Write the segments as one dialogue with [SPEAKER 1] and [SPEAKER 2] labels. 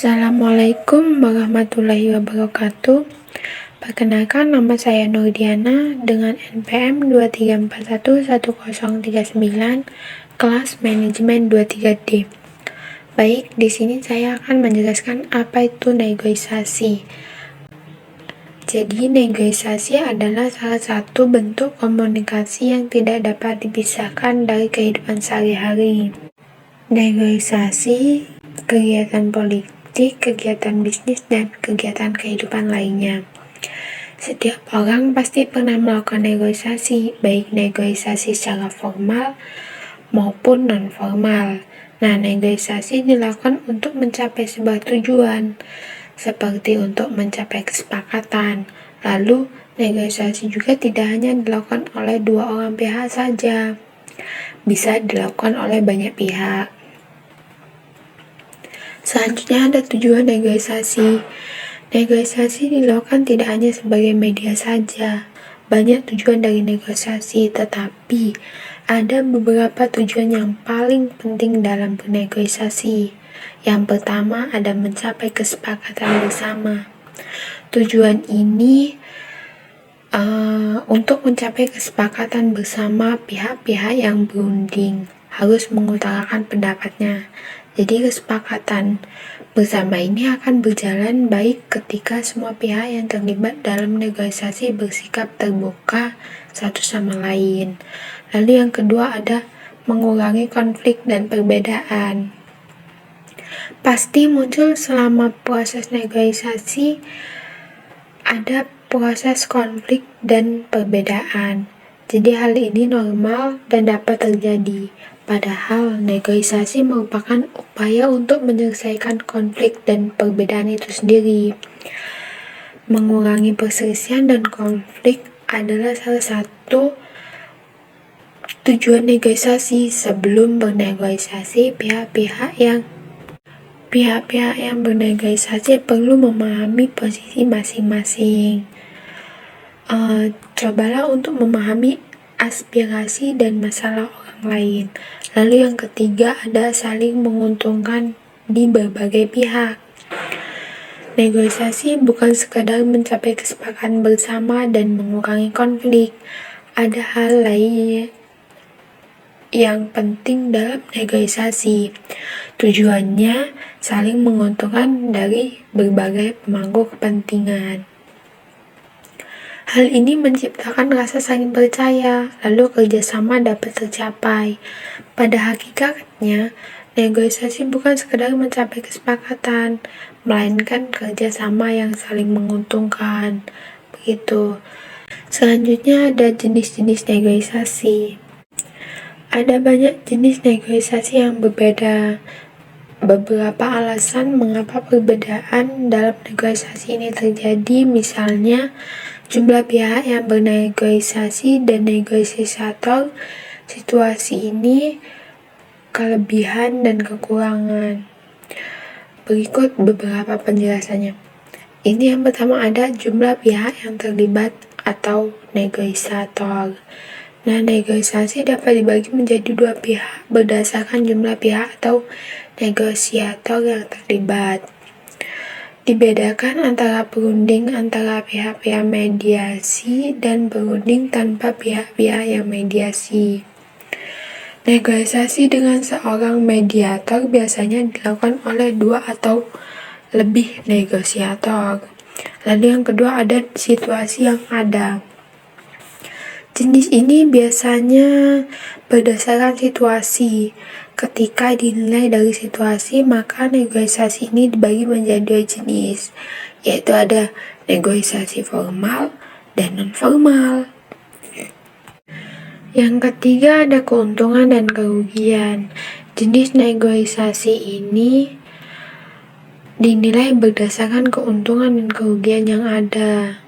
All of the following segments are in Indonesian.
[SPEAKER 1] Assalamualaikum warahmatullahi wabarakatuh. Perkenalkan, nama saya Nurdiana dengan NPM 234110039, kelas manajemen 23D. Baik, di sini saya akan menjelaskan apa itu negosiasi. Jadi, negosiasi adalah salah satu bentuk komunikasi yang tidak dapat dipisahkan dari kehidupan sehari-hari. Negosiasi kegiatan politik, kegiatan bisnis, dan kegiatan kehidupan lainnya. Setiap orang pasti pernah melakukan negosiasi, baik negosiasi secara formal maupun non-formal. Nah, negosiasi dilakukan untuk mencapai sebuah tujuan, seperti untuk mencapai kesepakatan. Lalu, negosiasi juga tidak hanya dilakukan oleh dua orang pihak saja, bisa dilakukan oleh banyak pihak. Selanjutnya ada tujuan negosiasi. Negosiasi dilakukan tidak hanya sebagai media saja. Banyak tujuan dari negosiasi, tetapi ada beberapa tujuan yang paling penting dalam bernegosiasi. Yang pertama ada mencapai kesepakatan bersama. Tujuan ini untuk mencapai kesepakatan bersama, pihak-pihak yang berunding harus mengutarakan pendapatnya. Jadi kesepakatan bersama ini akan berjalan baik ketika semua pihak yang terlibat dalam negosiasi bersikap terbuka satu sama lain. Lalu yang kedua ada mengurangi konflik dan perbedaan. Pasti muncul selama proses negosiasi ada proses konflik dan perbedaan. Jadi hal ini normal dan dapat terjadi. Padahal negosiasi merupakan upaya untuk menyelesaikan konflik dan perbedaan itu sendiri. Mengurangi perselisihan dan konflik adalah salah satu tujuan negosiasi. Sebelum bernegosiasi, pihak-pihak yang bernegosiasi perlu memahami posisi masing-masing. Cobalah untuk memahami aspirasi dan masalah orang lain. Lalu yang ketiga ada saling menguntungkan di berbagai pihak. Negosiasi bukan sekadar mencapai kesepakatan bersama dan mengurangi konflik. Ada hal lain yang penting dalam negosiasi. Tujuannya saling menguntungkan dari berbagai pemangku kepentingan. Hal ini menciptakan rasa saling percaya, lalu kerjasama dapat tercapai. Pada hakikatnya, negosiasi bukan sekadar mencapai kesepakatan, melainkan kerjasama yang saling menguntungkan. Begitu. Selanjutnya ada jenis-jenis negosiasi. Ada banyak jenis negosiasi yang berbeda. Beberapa alasan mengapa perbedaan dalam negosiasi ini terjadi, misalnya jumlah pihak yang bernegosiasi dan negosiator. Situasi ini kelebihan dan kekurangan. Berikut beberapa penjelasannya. Ini yang pertama ada jumlah pihak yang terlibat atau negosiator. Nah, negosiasi dapat dibagi menjadi dua pihak berdasarkan jumlah pihak atau negosiator yang terlibat. Dibedakan antara berunding antara pihak-pihak mediasi dan berunding tanpa pihak-pihak yang mediasi. Negosiasi dengan seorang mediator biasanya dilakukan oleh dua atau lebih negosiator. Lalu yang kedua ada situasi yang ada. Jenis ini biasanya berdasarkan situasi. Ketika dinilai dari situasi, maka negosiasi ini dibagi menjadi dua jenis, yaitu ada negosiasi formal dan non-formal. Yang ketiga ada keuntungan dan kerugian. Jenis negosiasi ini dinilai berdasarkan keuntungan dan kerugian yang ada.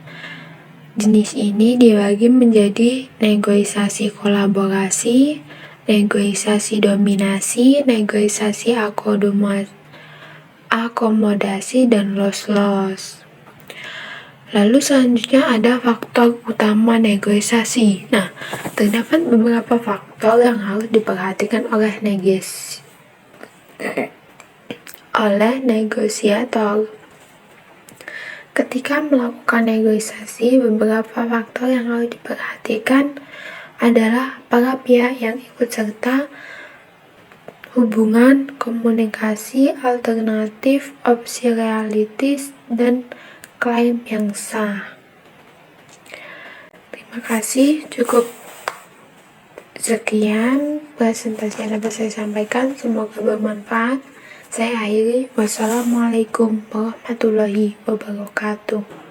[SPEAKER 1] Jenis ini dibagi menjadi negosiasi kolaborasi, negosiasi dominasi, negosiasi akomodasi, dan loss-loss. Lalu selanjutnya ada faktor utama negosiasi. Nah, terdapat beberapa faktor yang harus diperhatikan oleh oleh negosiator. Ketika melakukan negosiasi, beberapa faktor yang harus diperhatikan adalah para pihak yang ikut serta, hubungan, komunikasi, alternatif, opsi realistis, dan klaim yang sah. Terima kasih, cukup sekian presentasi yang dapat saya sampaikan, semoga bermanfaat. Saya akhiri, wassalamualaikum warahmatullahi wabarakatuh.